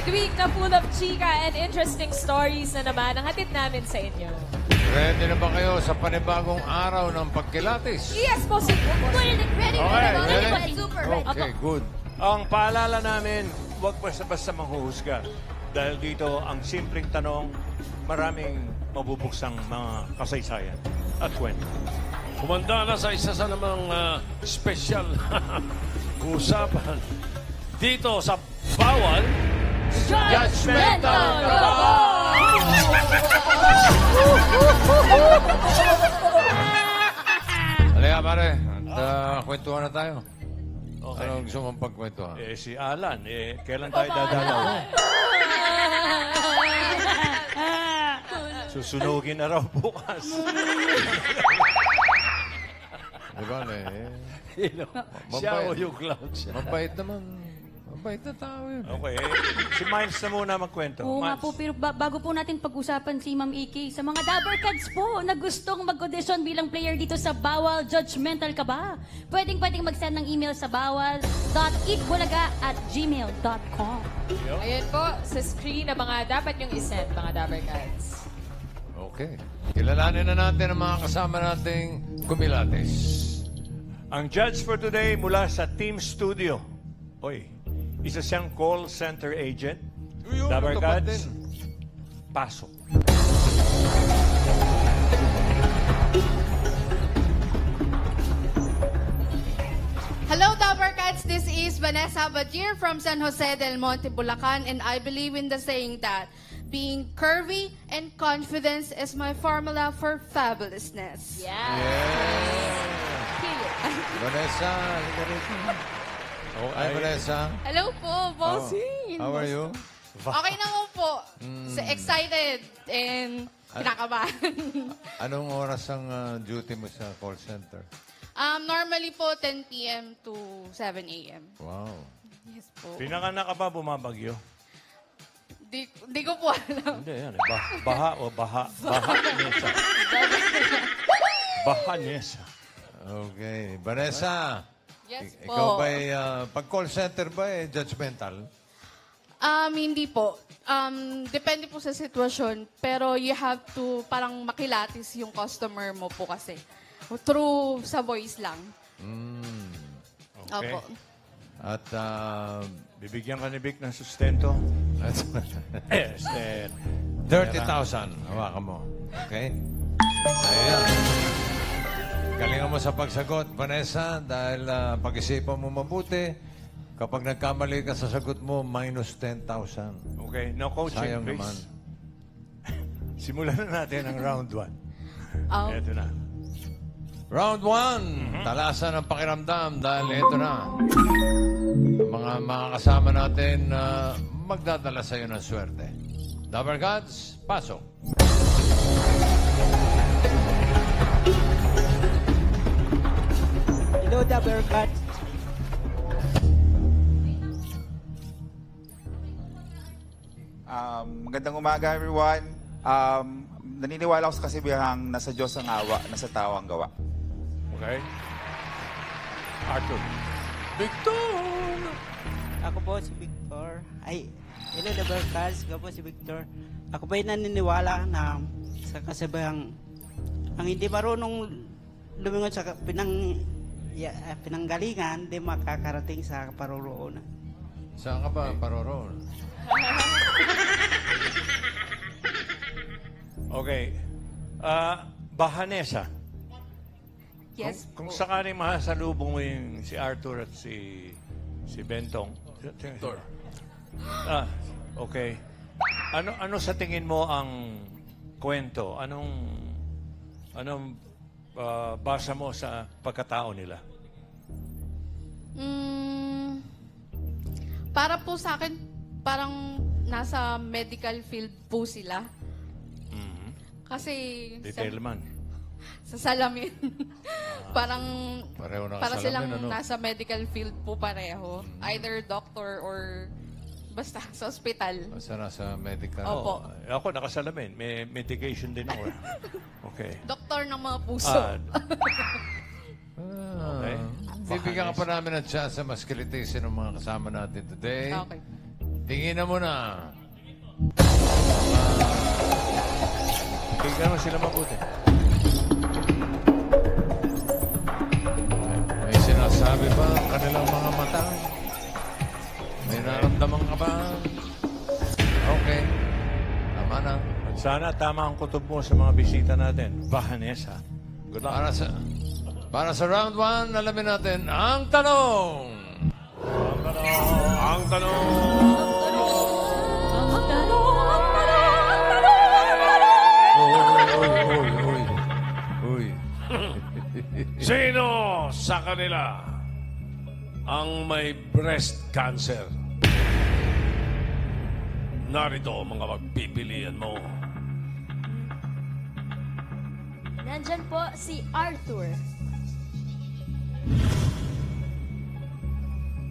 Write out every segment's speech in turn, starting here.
midweek na full of chika and interesting stories na naman ang hatid namin sa inyo. Ready na ba kayo sa panibagong araw ng pagkilatis? Yes po, super po. Ready. Super ready. Okay, good. Ang paalala namin, huwag basta-basta manghuhusga. Dahil dito, ang simpleng tanong, maraming mabubuksang mga kasaysayan at kwento. Kumanda na sa isa sa namang special usapan dito sa Bawal Judgmental Halika, pare. At kwentuhan na tayo. Okay. Anong gusto mong pagkwentuhan? Si Alan, kailan tayo dadalaw? Susunugin na raw bukas. Diba, Siya o yung clown siya. Mabait naman. Mabait na tao yun. Okay. Si Miles na muna magkwento. Oo nga Miles. po, pero bago po natin pag-usapan si Ma'am Iki, sa mga Dabber Cats po na gustong mag-audition bilang player dito sa Bawal, judgmental ka ba? Pwedeng mag-send ng email sa bawal.eatbulaga@gmail.com. Ayan po, sa screen na mga dapat yung isend, mga Dabber Cats. Okay. Kilalanin na natin ang mga kasama nating kumilatis. Ang judge for today mula sa Team Studio. Oy, isa siyang call center agent. Dabber natupad Cats, din. pasok. Hello, Dabber Cats. This is Vanessa Badir from San Jose del Monte, Bulacan, and I believe in the saying that being curvy and confidence is my formula for fabulousness. Yeah. Vanessa, halika rito. Hi, Vanessa. Hello po, bossing. How are you? Okay naman po. Excited and kinakabahan. Anong oras ang duty mo sa call center? Normally po, 10 p.m. to 7 a.m. Wow. Yes po. Pinanganak ka ba bumabagyo? Di ko po alam. Hindi, yan. Baha o baha. Baha Nesa. Baha Nesa. Okay. Vanessa. Yes po. Ikaw ba pag call center ba judgmental? Hindi po. Depende po sa sitwasyon. Pero you have to parang makilatis yung customer mo po kasi. Through sa voice lang. Okay. Opo. At Bibigyan ka ni Vic ng sustento. Yes, 30,000. Hawakan mo. Okay? Ayan. Galingan mo sa pagsagot, Vanessa, dahil pag-isipan mo mabuti, kapag nagkamali ka sa sagot mo, minus 10,000. Okay, no coaching, Sayang please. naman. Simulan na natin ang round 1. Ito na. Round 1. Talasan ang pakiramdam dahil ito na. Mga kasama natin magdadala sa iyo ng swerte. Dabber Gods, pasok. Hello, Dabber Cats. Magandang umaga, everyone. Naniniwala ako sa kasibihang nasa Diyos ang awa, nasa tao ang gawa. Okay? Arthur. Victor! Ako po si Victor. Hello, Dabber Cats. Ako po si Victor. Ako ba'y naniniwala na sa kasabihang ang hindi marunong lumingon sa pinanggalingan, di makakarating sa paroroonan. Saan ka ba, paroroon? Okay. Bahanesa. Yes Kung po. sakaling mahasalubong mo yung si Arthur at si Bentong. Victor. Okay. Ano sa tingin mo ang kwento? Anong basa mo sa pagkatao nila? Para po sa akin, parang nasa medical field po sila. Kasi Detail man. sa salamin, parang Pareho na para salamin, silang ano? nasa medical field po pareho. Either doctor or basta sa ospital. Basta nasa medical. Opo. Ako nakasalamin. May medication din ako. Okay. Doktor ng mga puso. Okay. Bibigyan ka pa namin ng chance mas kilitisin ng mga kasama natin today. Okay. Tingin mo na. Tingnan mo sila mabuti. May sinasabi ba ang kanilang mga mata? May naramdaman ka ba? Okay. Tama na. At sana tama ang kutob mo sa mga bisita natin. Vanessa. Good luck. Para sa round 1, alamin natin ang tanong. Ang tanong. Uy. Sino sa kanila ang may breast cancer? Narito ang mga pagpipilian mo. Nandyan po si Arthur.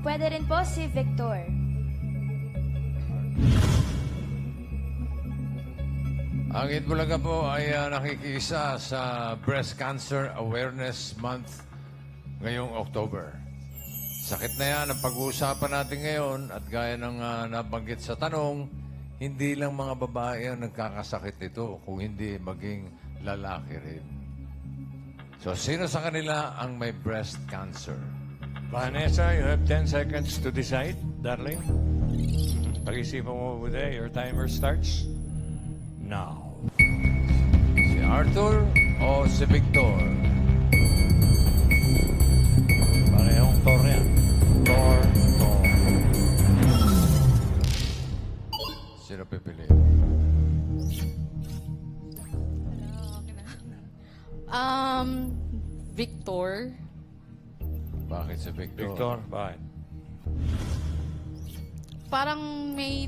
Pwede rin po si Victor. Ang Itbulaga po ay nakikisa sa Breast Cancer Awareness Month ngayong October. Sakit na yan ang pag-uusapan natin ngayon at gaya ng nabanggit sa tanong, hindi lang mga babae ang nagkakasakit nito, kung hindi maging lalaki rin. So, sino sa kanila ang may breast cancer? Vanessa, you have 10 seconds to decide, darling. Pag-isipan mo mabuti. Your timer starts now. Si Arthur o si Victor? Parehong Tor yan. Tor. Sino pipili? Victor. Bakit si Victor? Victor, bakit? Parang may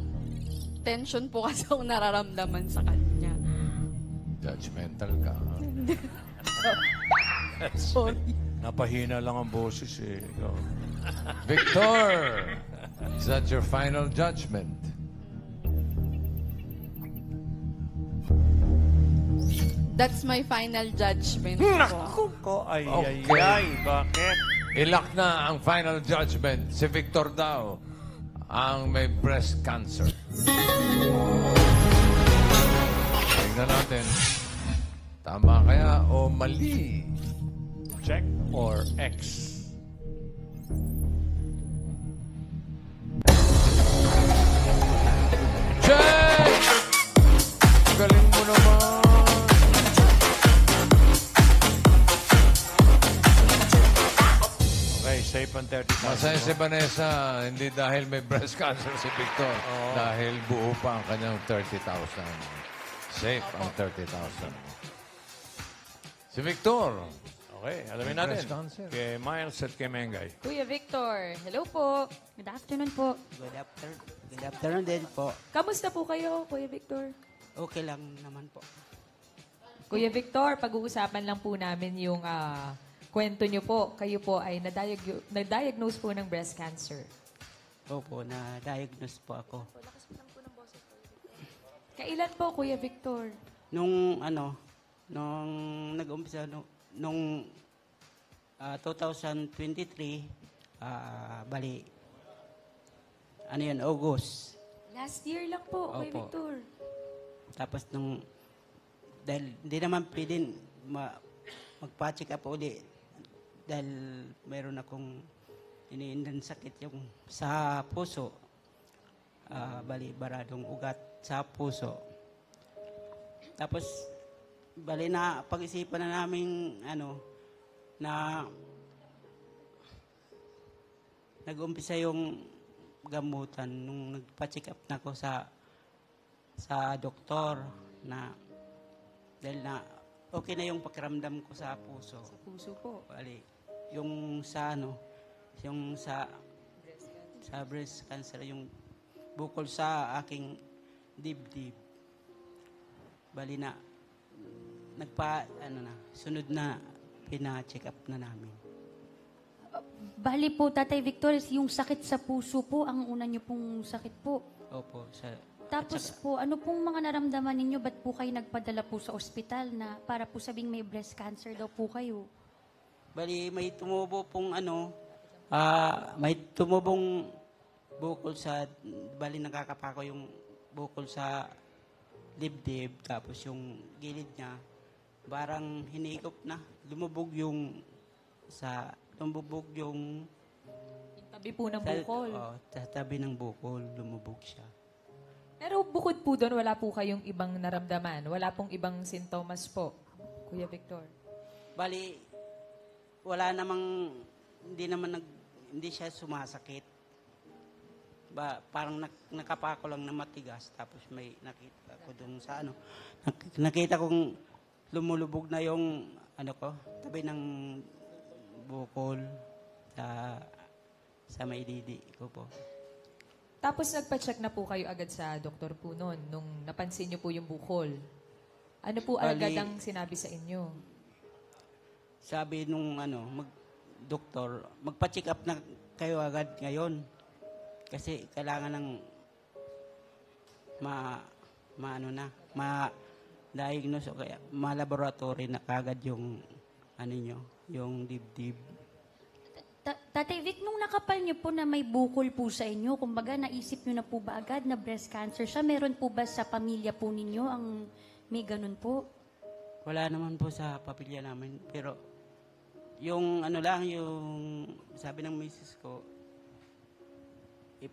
tension po kasi akong nararamdaman sa kanya. Judgmental ka. Ha? Sorry. Napahina lang ang boses eh. Ikaw. Victor! Is that your final judgment? That's my final judgment po. Naku ko, ay, Okay. ay, bakit? Ilak na ang final judgment. Si Victor daw ang may breast cancer. Tingnan natin. Tama kaya o mali? Check or X? Check! Galing mo naman. Okay, safe on 30,000. Masaya si Vanessa, hindi dahil may breast cancer si Victor. Dahil buo pa ang kanyang 30,000. Safe ang 30,000. Si Victor. Okay, alamin May natin. breast cancer. Kay Miles at kay Mengay. Kuya Victor, hello po. Good afternoon po. Good afternoon din po. Kamusta po kayo, Kuya Victor? Okay lang naman po. Kuya Victor, pag-uusapan lang po namin yung kwento nyo po. Kayo po ay na-diagnose po ng breast cancer. Opo, na-diagnose po ako. Kailan po, Kuya Victor? Nung nag-umpisa, nung 2023, bali, August. Last year lang po, Kuya Opo. Victor. Tapos dahil hindi naman pwedeng magpa-check up uli dahil mayroon akong iniindan sakit yung sa puso. Bali, baradong ugat sa puso. Tapos, bali na pag-isipan na namin na nag-umpisa yung gamutan nung nagpa-check up na ako sa doktor na dahil na okay na yung pakiramdam ko sa puso. Sa puso po. Bali, yung sa breast cancer, yung bukol sa aking dibdib. Bali na sunod na pina-check up na namin. Bali po, Tatay Victor, yung sakit sa puso po, ang una niyo pong sakit po. Opo, Tapos po, ano pong mga naramdaman ninyo? Ba't po kayo nagpadala po sa ospital na para po sabing may breast cancer daw po kayo? Bali, may tumubo pong may tumubong bukol sa, bali nakakapako yung bukol sa dibdib, tapos yung gilid niya, parang hinigop na. Lumubog yung Yung tabi po ng bukol. Sa tabi ng bukol, lumubog siya. Pero bukod po doon, wala po kayong ibang naramdaman? Wala pong ibang sintomas po, Kuya Victor? Bali, wala namang, hindi siya sumasakit. Parang nakapako lang na matigas, tapos may nakita ko dun sa nakita kong lumulubog na yung, tabi ng bukol sa may didi ko po. Tapos nagpa-check na po kayo agad sa doktor po noon nung napansin niyo po yung bukol. Ano po agad ang sinabi sa inyo? Sabi nung doktor, magpa-check up na kayo agad ngayon. Kasi kailangan ng ma-diagnose o kaya ma-laboratory na kagad yung yung dibdib. Tatay Vic, nung nakapal niyo po na may bukol po sa inyo, kumbaga naisip niyo na po ba agad na breast cancer siya? Meron po ba sa pamilya po ninyo ang may ganun po? Wala naman po sa pamilya namin. Pero yung yung sabi ng misis ko,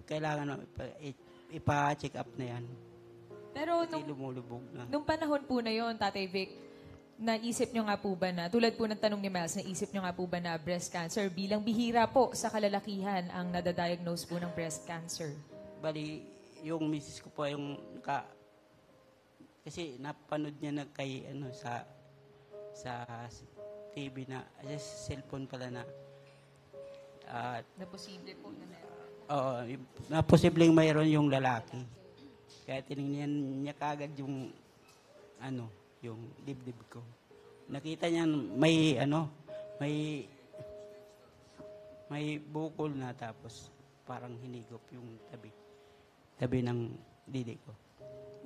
kailangan ipa-check up na yan. Pero Kasi lumulubog na. nung panahon po na yon, Tatay Vic, naisip nyo nga po ba na, tulad po ng tanong ni Miles, naisip nyo nga po ba na breast cancer bilang bihira po sa kalalakihan ang nadadiagnose po ng breast cancer? Bali, yung misis ko po yung kasi napanood niya sa TV na, sa cellphone pala na Na posible po na meron. oo, na posibleng mayroon yung lalaki. Kaya tinignan niya kagad yung yung dibdib ko. Nakita niya may bukol na, tapos parang hinigop yung tabi ng didi ko.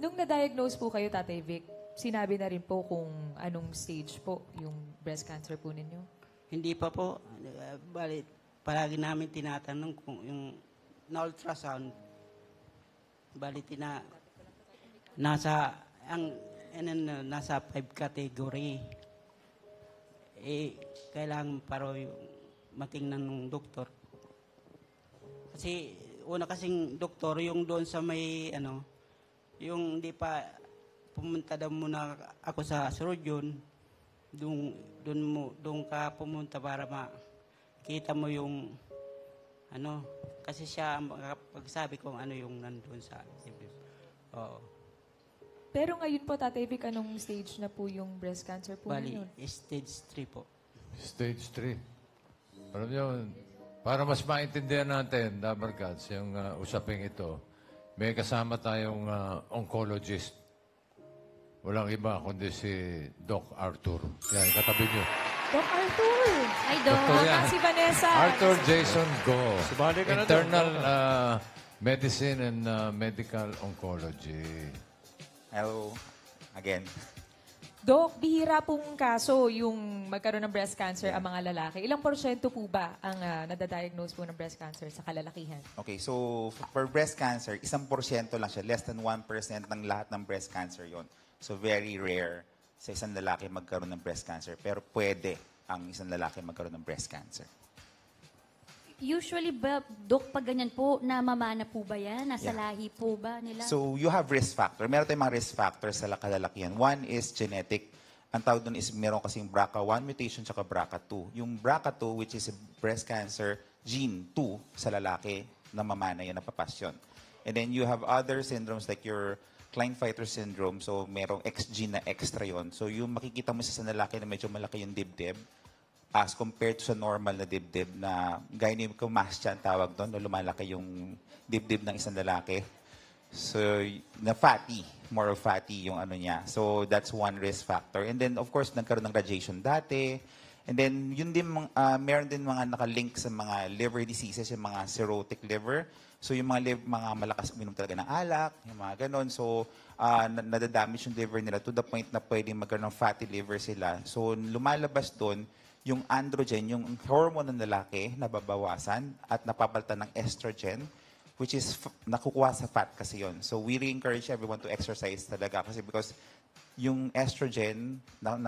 Nung na-diagnose po kayo, Tatay Vic, sinabi na rin po kung anong stage po yung breast cancer po ninyo? Hindi pa po. Bali, palagi namin tinatanong kung yung na-ultrasound, bali nasa 5 category. Kailangan paro yung matingnan ng doktor. Kasi una kasing doktor yung doon sa may yung hindi pa pumunta daw muna ako sa surgeon, doon ka pumunta para makita mo yung kasi siya pagsabi kung yung nandun sa oo. Pero ngayon po, Tatay Vic, anong stage na po yung breast cancer po Bali, ninyo? stage 3 po. Stage 3. Alam niyo, para mas maintindihan natin, Dabber Cats, yung usaping ito, may kasama tayong oncologist. Walang iba kundi si Doc Arthur. Yan, katabi niyo. Doc Arthur! Ay, Doc. Doktor yan. Si Vanessa. Arthur Jason Go. Sumali ka na, Internal Medicine and Medical Oncology. Hello again. Doc, bihira pong kaso yung magkaroon ng breast cancer ang mga lalaki. Ilang porsyento po ba ang nadadiagnose po ng breast cancer sa kalalakihan? Okay, so for breast cancer, 1% lang siya. Less than 1% ng lahat ng breast cancer yon. So very rare sa isang lalaki magkaroon ng breast cancer. Pero pwede ang isang lalaki magkaroon ng breast cancer. Usually ba, Doc, pag ganyan po, namamana po ba yan? Nasa Yeah. lahi po ba nila? So you have risk factor. Meron tayong mga risk factors sa kalalakihan. One is genetic. Ang tawag doon is meron kasing BRCA1 mutation tsaka BRCA2. Yung BRCA2, which is a breast cancer gene 2 sa lalaki, namamana yan, napapasyon. And then you have other syndromes like your Klinefelter syndrome. So merong X gene na extra yon. So yung makikita mo sa lalaki na medyo malaki yung dibdib, as compared to sa normal na dibdib na gynecomastia ang tawag doon, na lumalaki yung dibdib ng isang lalaki. So, na fatty, more fatty yung niya. So, that's one risk factor. And then, of course, nagkaroon ng radiation dati. And then, yun din, meron din mga nakalink sa mga liver diseases, yung mga cirrhotic liver. So, yung mga malakas uminom talaga ng alak, yung mga ganon. So, nadadamage yung liver nila to the point na pwedeng magkaroon ng fatty liver sila. So, lumalabas doon yung androgen, yung hormone ng lalaki, nababawasan at napapalitan ng estrogen. which is nakukuha sa fat kasi yon. So we encourage everyone to exercise talaga kasi because yung estrogen na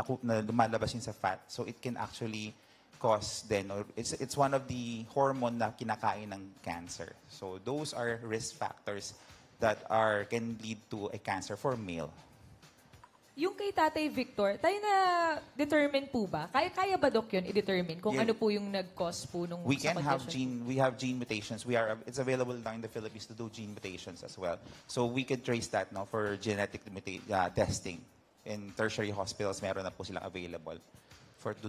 lumalabas yun sa fat, so it can actually cause then, or it's one of the hormone na kinakain ng cancer. So those are risk factors that can lead to a cancer for male. Yung kay Tatay Victor, tayo na determine po ba? Kaya ba, Doc, yun i-determine kung Yeah. ano po yung nag-cause po nung We sa can have condition? we have gene mutations. It's available now in the Philippines to do gene mutations as well. So we could trace that now for genetic testing. In tertiary hospitals, meron na po silang available for to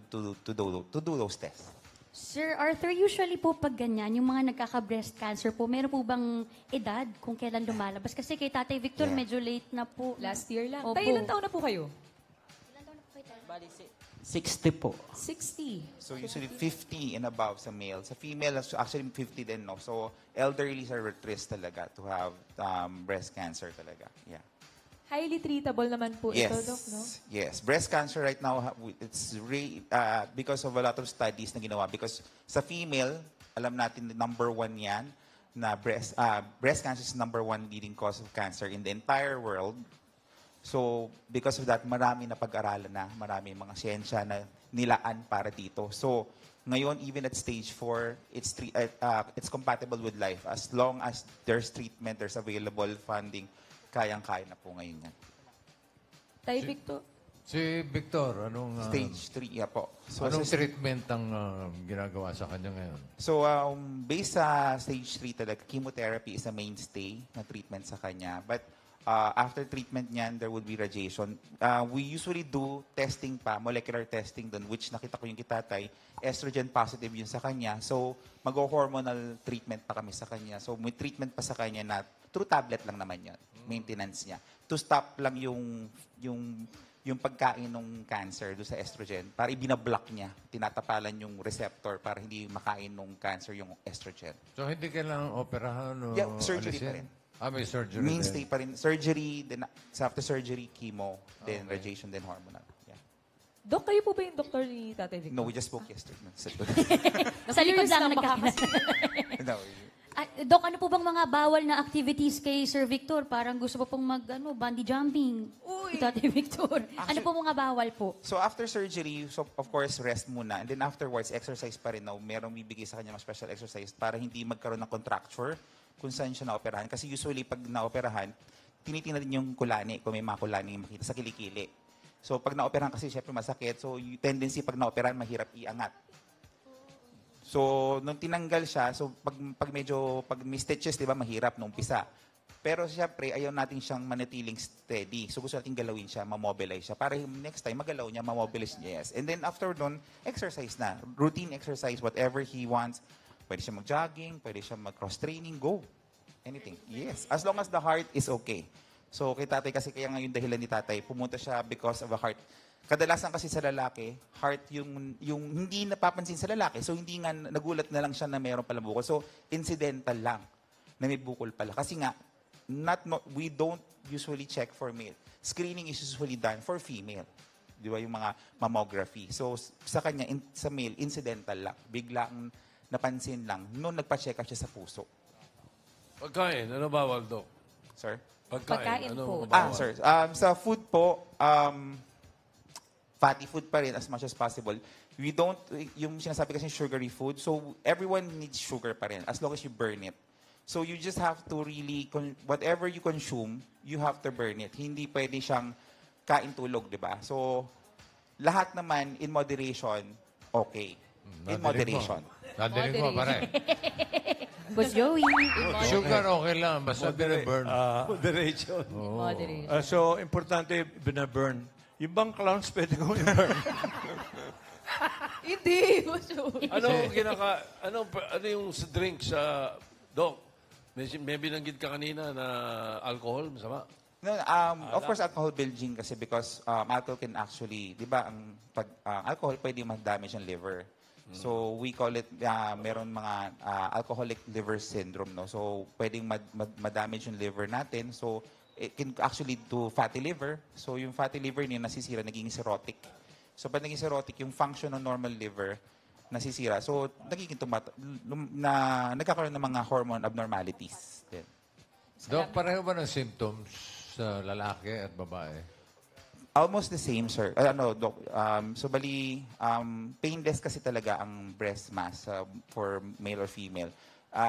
do those tests. Sir Arthur, usually po pag ganyan, yung mga nagkaka-breast cancer po, meron po bang edad kung kailan lumalabas? Kasi kay Tatay Victor, Yeah. medyo late na po. Last year lang. Opo. Tayo, ilang taon na po kayo? Bali, 60 po. 60. So usually 50 and above sa male. Sa female, actually 50 din, no? So elderly are at risk talaga to have breast cancer talaga. Yeah. Highly treatable naman po ito, Doc, no? Yes. Breast cancer right now, it's because of a lot of studies na ginawa. Because sa female, alam natin number 1 yan, na breast cancer is number 1 leading cause of cancer in the entire world. So, because of that, marami na pag-aralan na, marami mga siyensya na nilaan para dito. So, ngayon, even at stage 4, it's compatible with life. As long as there's treatment, there's available funding, kayang-kaya na po ngayon yan. Tay Victor? Si Victor, anong Stage 3, yeah po. So, anong treatment ang ginagawa sa kanya ngayon? So, based sa stage 3 talaga, chemotherapy is a mainstay na treatment sa kanya. But after treatment niyan, there would be radiation. We usually do testing pa, molecular testing doon, which nakita ko yung kitatay, estrogen positive yun sa kanya. So, mag-hormonal treatment pa kami sa kanya. So, may treatment pa sa kanya na through tablet lang naman yun, maintenance niya. To stop lang yung pagkain ng cancer do sa estrogen para ibinablock niya, tinatapalan yung receptor para hindi makain ng cancer yung estrogen. So, hindi kailangan operahan o Yeah, surgery alisin? pa rin. May surgery Mainstay din. pa rin. Surgery, then after surgery, chemo, then radiation, then hormonal. Yeah. Doc, kayo po ba yung doktor ni Tatay Victor? No, we just spoke yesterday. Sa likod Curious lang lang nagkakasama. No, Doc, ano po bang mga bawal na activities kay Sir Victor? Parang gusto po pong bungee jumping. Uy! Tatay Victor. Ano po mga bawal po? So after surgery, so of course, rest muna. And then afterwards, exercise pa rin. Now, merong bibigay sa kanya mga special exercise para hindi magkaroon ng contracture kung saan siya naoperahan. Kasi usually, pag naoperahan, tinitingnan din yung kulani, kung may mga kulani makita sa kilikili. So pag naoperahan kasi, syempre masakit. So yung tendency pag naoperahan, mahirap iangat. So, nung tinanggal siya, so pag may stitches, di ba, mahirap nung umpisa. Pero syempre, ayaw natin siyang manatiling steady. So, gusto natin galawin siya, mamobilize siya. Para next time, magalaw niya, mamobilize niya, yes. And then after nun, exercise na. Routine exercise, whatever he wants. Pwede siya mag-jogging, pwede siya mag-cross-training, go. Anything. Yes. As long as the heart is okay. So, kay tatay kasi, kaya ngayon dahilan ni tatay, pumunta siya because of a heart. Kadalasan kasi sa lalaki, heart yung hindi napapansin sa lalaki. So, hindi nga, nagulat na lang siya na mayroon pala bukol. So, incidental lang na may bukol pala. Kasi nga, we don't usually check for male. Screening is usually done for female. Di ba? Yung mga mammography. So, sa kanya, sa male, incidental lang. Biglang napansin lang. Noon nagpa-check up siya sa puso. Pagkain, ano bawal, Doc? Sir? Pagkain ano po. mga bawal? Sir. Sa food po, fatty food pa rin as much as possible. We don't, yung sinasabi kasi sugary food, so everyone needs sugar pa rin as long as you burn it. So you just have to really, whatever you consume, you have to burn it. Hindi pwede siyang kain tulog, di ba? So, lahat naman in moderation, okay. In moderation. Nadinig mo, pare. Boss Joey. Sugar okay lang, basta binaburn. Moderation. Moderation. So, importante, binaburn. Yung bang clowns pwede kong i-burn? Hindi, Boss Joey. Ano yung sa drink sa Doc? May binanggit ka kanina na alcohol, masama? No, of course, alcohol bilging kasi because alcohol can actually, di ba, alcohol pwede mag-damage ang liver. So, we call it, meron mga alcoholic liver syndrome, no? So, pwedeng ma-damage yung liver natin. So, it can actually do fatty liver. So, yung fatty liver niya nasisira, naging cirrhotic. So, pag naging cirrhotic, yung function ng normal liver, nasisira. So, nagiging nagkakaroon ng mga hormone abnormalities. Din. Dok, pareho ba ng symptoms sa lalaki at babae? Almost the same, sir. Doc. So, bali, painless kasi talaga ang breast mass for male or female.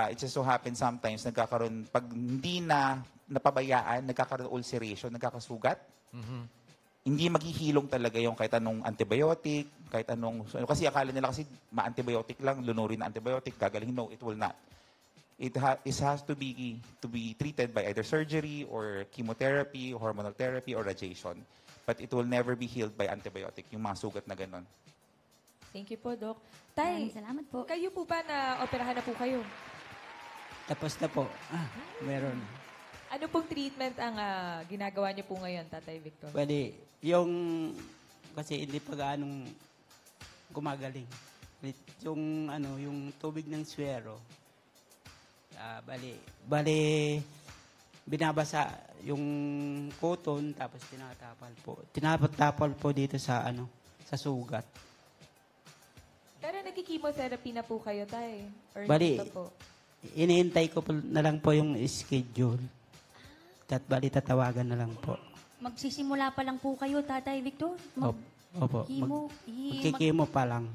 It just so happens sometimes nagkakaroon, pag hindi na napabayaan, nagkakaroon ulceration, nagkakasugat. Hindi maghihilong talaga yung kahit anong antibiotic, kahit anong... Kasi akala nila kasi ma-antibiotic lang, lunurin na antibiotic, gagaling. No, it will not. It has to be treated by either surgery or chemotherapy, hormonal therapy, or radiation. But it will never be healed by antibiotic, yung mga sugat na ganon. Thank you po, Doc. Tay, Maraming salamat po. kayo po ba na operahan na po kayo? Tapos na po. Meron. Ano pong treatment ang ginagawa niyo po ngayon, Tatay Victor? Bali, kasi hindi pa gaanong gumagaling. Yung tubig ng swero, bali, binabasa yung cotton, tapos tinatapal po. Tinatapal po dito sa sugat. Pero nagki-chemotherapy na po kayo, Tay? Or Bali, hindi pa po? Iniintay ko po na lang po yung schedule. Tatawagan na lang po. Magsisimula pa lang po kayo, Tatay Victor. Opo. Magkikimo pa lang.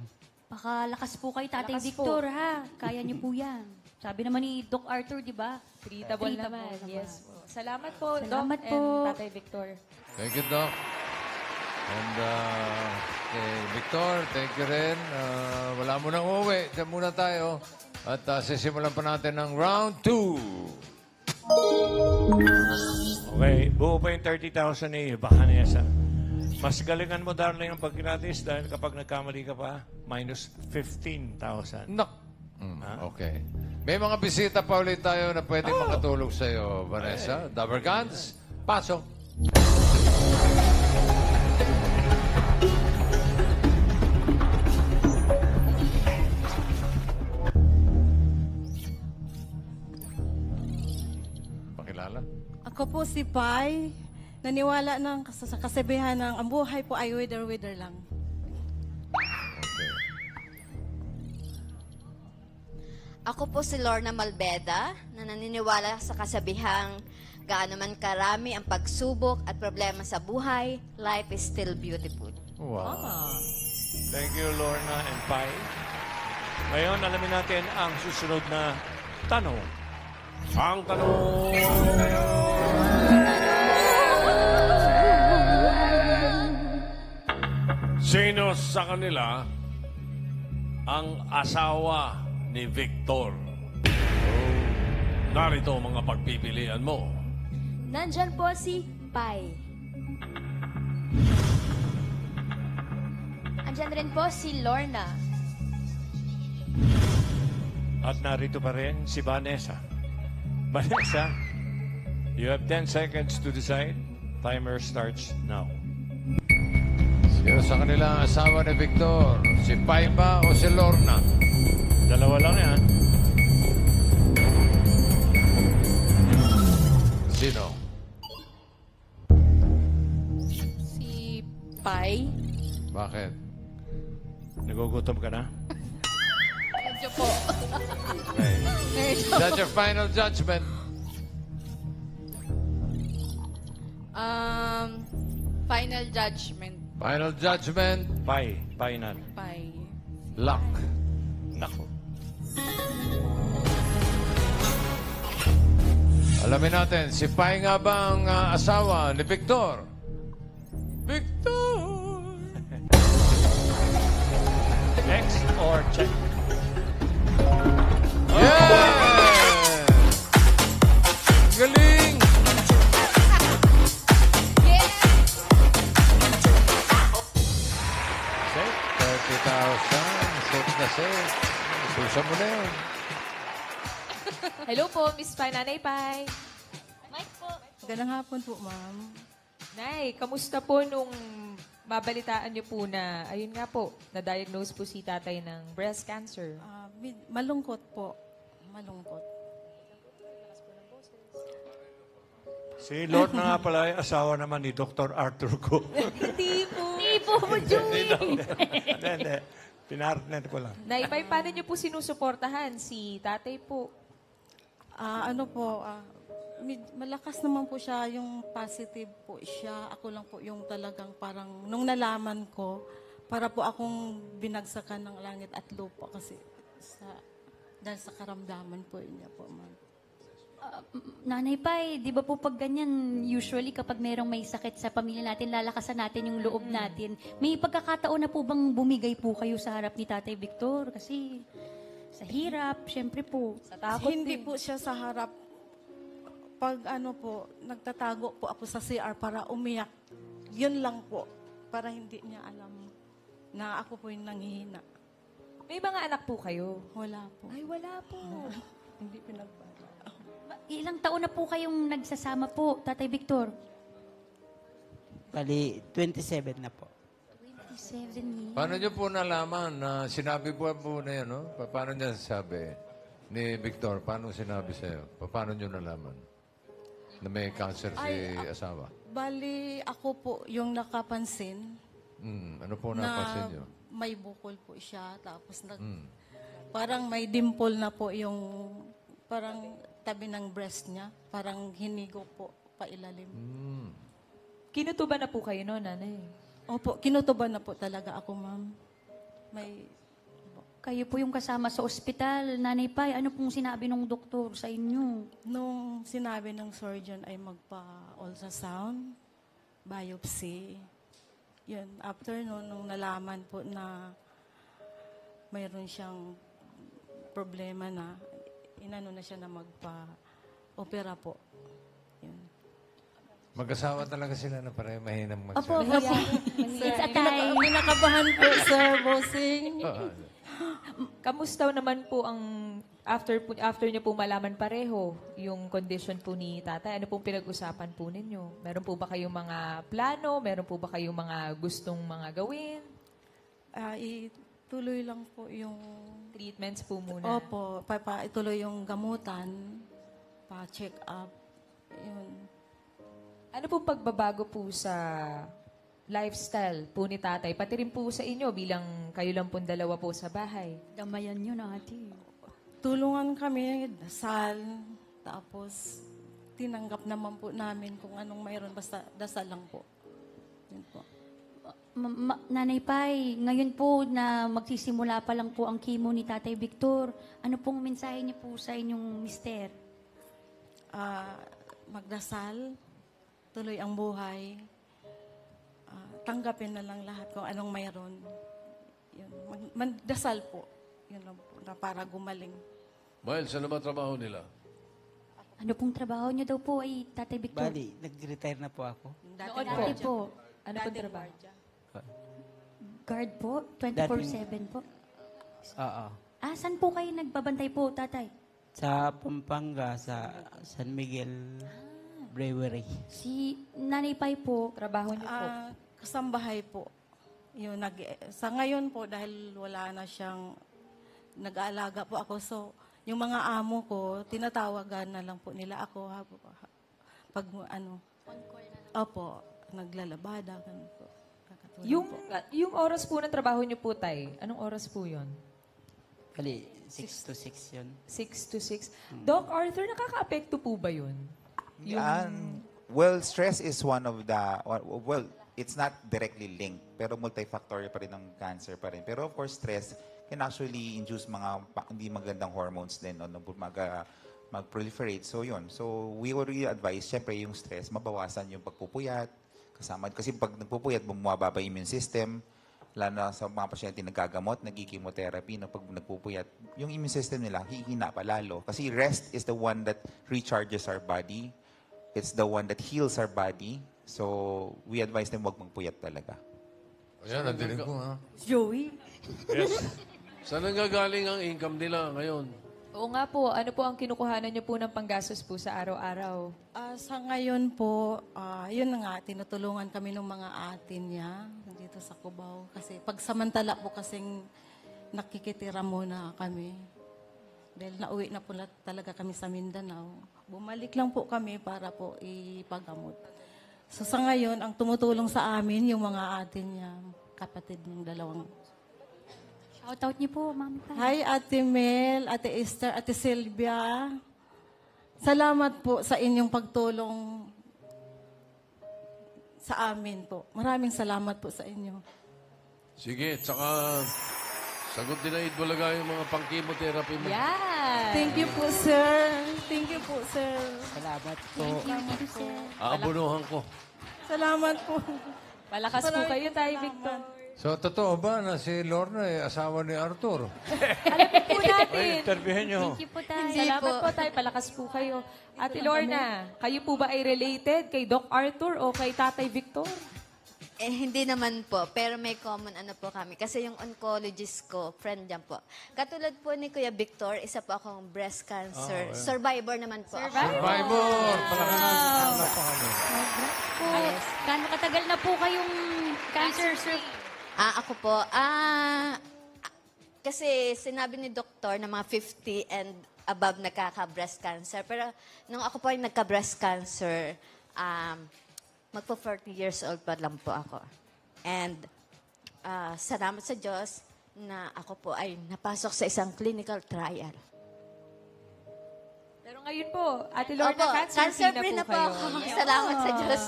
Pakalakas po kayo, Tatay Lakas Victor, ha? Kaya niyo po yan. Sabi naman ni Doc Arthur, di ba? Treatable Treatable naman. naman. Yes. Salamat po, Salamat Doc po. and Tatay Victor. Thank you, Doc. And kay Victor, thank you rin. Wala mo nang uuwi. Diyan muna tayo. At sisimulan pa natin ng round 2. Okay, buo pa yung 30,000 eh. Baka na yan. Mas galingan mo, darling, ang pagkinatis dahil kapag nagkamali ka pa, minus 15,000. Okay. May mga bisita pa ulit tayo na pwedeng makatulog sa iyo, Vanessa. Dabber Guns, pasok. Pakilala. Ako po si Pai. Naniwala sa kasabihan ng ang buhay po ay wither-wither lang. Okay. Ako po si Lorna Malbeda na naniniwala sa kasabihang gaano man karami ang pagsubok at problema sa buhay, life is still beautiful. Wow. Thank you, Lorna and Pai. Ngayon, alamin natin ang susunod na tanong. Ang tanong! Sino sa kanila ang asawa ni Victor? Narito ang mga pagpipilian mo. Nandyan po si Pai. Andyan rin po si Lorna. At narito pa rin si Vanessa. Vanessa, you have 10 seconds to decide. Timer starts now. Sino sa kanila ang asawa ni Victor? Si Pai ba o si Lorna? Dalawa lang yan. Sino? Si Pai. Bakit? Nagugutom ka na? Medyo po. Okay. Medyo Is that your final judgment? Final judgment. Final judgment? Pai. Pai. Pai. Luck. Nako. Alamin natin, si Pai nga ba ang asawa ni Victor? Victor! Next or check? Yeah! Galing! Safe? 30,000. Safe na safe. Susa mo na yun. Hello po, Miss Pai, Nanay Pai. Magandang hapon po, ma'am. Nay, kamusta po nung mabalitaan niyo po na, ayun nga po, na-diagnose po si tatay ng breast cancer? Malungkot po. Malungkot. Si Lord na nga pala ay asawa naman ni Dr. Arthur ko. Hindi po. Hindi po, Julie. Hindi. Pinartner ko lang. Naipay, paano niyo po sinusuportahan si tatay po? Malakas naman po siya, yung positive po siya. Ako lang po yung talagang parang, nung nalaman ko, para po akong binagsakan ng langit at lupa kasi dahil sa karamdaman po niya po, ma'am. Nanay Pai, di ba po pag ganyan, usually kapag merong may sakit sa pamilya natin, lalakasan natin yung loob natin. May pagkakataon na po bang bumigay po kayo sa harap ni Tatay Victor? Kasi sa hirap, syempre po, sa takot Hindi din. po siya sa harap. Pag nagtatago po ako sa CR para umiyak. Yun lang po. Para hindi niya alam na ako po yung nanghihina. May mga anak po kayo? Wala po. Ay, wala po. Hindi pinagbala. Ilang taon na po kayong nagsasama po, Tatay Victor? Bali, 27 na po. 27 years. Paano niyo po nalaman na sinabi po na yan, no? Paano niya sabi ni Victor? Paano sinabi sa'yo? Paano niyo nalaman na may cancer si asawa? Bali, ako po yung nakapansin Ano po napansin niyo? may bukol po siya. Tapos parang may dimple na po yung parang tabi ng breast niya. Parang hinigo po pailalim. Kinutuban na po kayo no, nanay? Opo, kinutuban na po talaga ako, ma'am. Kayo po yung kasama sa ospital, Nanay Pai. Ano pong sinabi ng doktor sa inyo? Nung sinabi ng surgeon ay magpa-ultrasound, biopsy. Yun, after nung nalaman po na mayroon siyang problema na, inano na siya na magpa-opera po. Yun. Mag-asawa talaga sila na pareho mahinang Opo, it's a time. Pinakabahan po, Sir Bossing. Kamusta naman po ang after niyo po malaman pareho yung condition po ni tatay? Ano pong pinag-usapan po ninyo? Meron po ba kayong mga plano? Meron po ba kayong mga gustong mga gawin? Ituloy lang po yung... Treatments po muna? Opo, ituloy yung gamutan, pa-check up. Yun. Ano pong pagbabago po sa lifestyle po ni tatay? Pati rin po sa inyo bilang kayo lang pong dalawa po sa bahay. Damayan nyo natin. Tulungan kami, dasal, tapos tinanggap naman po namin kung anong mayroon, basta dasal lang po. Yun po. Nanay Pai, ngayon po na magsisimula pa lang po ang chemo ni Tatay Victor, ano pong mensahe niyo po sa inyong mister? Magdasal, tuloy ang buhay, tanggapin na lang lahat kung anong mayroon. Yun. Magdasal po. Yun lang po, na para gumaling. Miles, ano ba trabaho nila? Ano pong trabaho niyo daw po ay Tatay Victor? Bali, nag-retire na po ako. Dati po. Ano pong trabaho? Guard po? 24/7 po? Oo. Saan po kayo nagbabantay po, Tatay? Sa Pampanga, sa San Miguel Brewery. Si Nanay Pai po, Trabaho niyo po? Kasambahay po. Yun, sa ngayon po, dahil wala na siyang nag-aalaga po ako, so yung mga amo ko, tinatawagan na lang po nila ako pag naglalabada, ganun po. Yung oras po ng trabaho niyo po, tay, anong oras po yun? Bali, 6 to 6 yun. 6 to 6. Doc Arthur, nakaka-apekto po ba yun? Well, stress is one of the, well, it's not directly linked, pero multifactorial pa rin ng cancer pa rin. Pero of course, stress can actually induce mga hindi magandang hormones din, no, mag-proliferate. So yun. So we would really advise, syempre yung stress, mabawasan yung pagpupuyat, kasama. Kasi pag nagpupuyat, bumababa yung immune system, lalo na sa mga pasyente nagagamot, nagki-chemotherapy, no, pag nagpupuyat, yung immune system nila, hihina pa lalo. Kasi rest is the one that recharges our body. It's the one that heals our body. So, we advise them wag magpuyat talaga. Ayan, nandinig ko, ha? Joey? Yes. Saan nanggagaling ang income nila ngayon? Oo nga po, ano po ang kinukuhanan niyo po ng panggastos po sa araw-araw? Sa ngayon po, yun na nga, tinutulungan kami ng mga atin niya dito sa Cubao. Kasi pagsamantala po kasing nakikitira muna kami. Dahil nauwi na po talaga kami sa Mindanao. Bumalik lang po kami para po ipagamot. So sa ngayon, ang tumutulong sa amin, yung mga atin niya, kapatid ng dalawang Shoutout niyo po, Mami Pai. Hi, Ate Mel, Ate Esther, Ate Sylvia. Salamat po sa inyong pagtulong sa amin po. Maraming salamat po sa inyo. Sige, tsaka sagot din na Itbulaga yung mga pang-chemotherapy mo. Yan! Thank you po, sir. Thank you po, sir. Salamat po. Thank you, sir. Aabunuhan ko. Salamat po. Malakas po kayo, Tay Victor. So, totoo ba na si Lorna asawa ni Arthur? Alamin po natin. Interviewin nyo. Thank you po, Tay. Salamat po, Tay. Palakas po kayo. Ate Lorna, kayo po ba ay related kay Doc Arthur o kay Tatay Victor? Hindi naman po, pero may common ano po kami. Kasi yung oncologist ko, friend dyan po. Katulad po ni Kuya Victor, isa po akong breast cancer. Survivor naman po ako. Survivor! Palakalanan na pa kami. Po, gaano katagal na po kayong cancer, sir? Ako po, kasi sinabi ni doktor na mga 50 and above nagkaka-breast cancer. Pero nung ako po ay nagka-breast cancer, magpo 40 years old pa lang po ako. And salamat sa Diyos na ako po ay napasok sa isang clinical trial. Pero ngayon po, Ate Lorna, Opo, cancer-free na po kayo. ako. Salamat sa Diyos.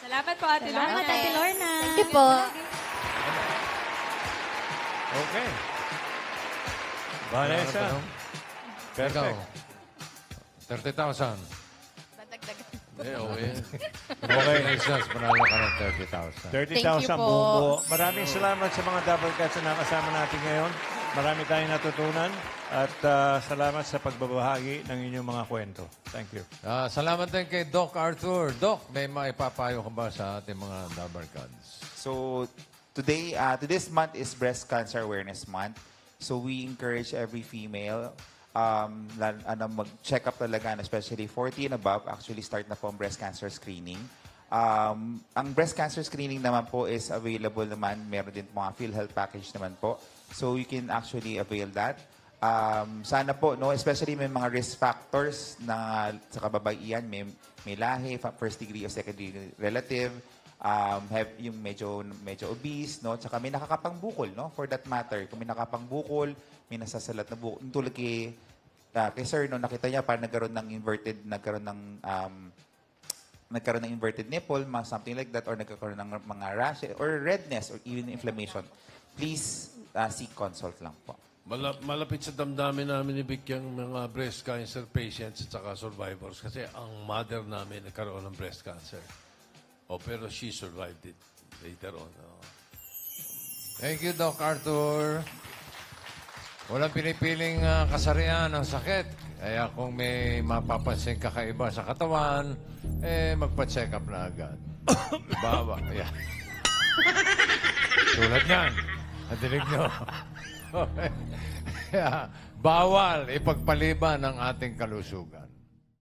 Salamat po, Ate Lorna. Salamat, Ate Lorna. Thank you po. Okay. Vanessa. Perfect. Ikaw, 30,000. Okay. Congratulations, manalo ka ng 30,000. 30,000 buong buo. Maraming salamat sa mga double cuts na nakasama natin ngayon. Marami tayong natutunan at salamat sa pagbabahagi ng inyong mga kwento. Thank you. Salamat din kay Doc Arthur. Doc, may maipapayo ka ba sa ating mga double cuts? So, today, this month is Breast Cancer Awareness Month. So, we encourage every female mag-check up talaga, especially 40 and above. Actually, start na po ang breast cancer screening. Ang breast cancer screening naman po is available naman. Meron din mga PhilHealth package naman po. So, you can actually avail that. Sana po, no, especially may mga risk factors na sa kababaihan, may lahi, first degree o second degree relative, have yung medyo obese, no? Tsaka may nakakapangbukol, no? For that matter, kung may nakapangbukol, may nasasalat na bukol. Tulad kay sir, no, nakita niya parang nagkaroon ng inverted nipple, something like that, or nagkaroon ng mga rashes, or redness, or even inflammation. Please seek consult lang po. Malapit sa damdamin namin ni Vic yung mga breast cancer patients at saka survivors kasi ang mother namin nagkaroon ng breast cancer. Pero she survived it later on. Thank you, Doc Arthur. Walang pinipiling kasarian ng sakit. Kaya kung may mapapansin kakaiba sa katawan, magpa-check up na agad. Baba. Yeah. Tulad yan. Nadinig nyo. Bawal ipagpaliban ang ating kalusugan.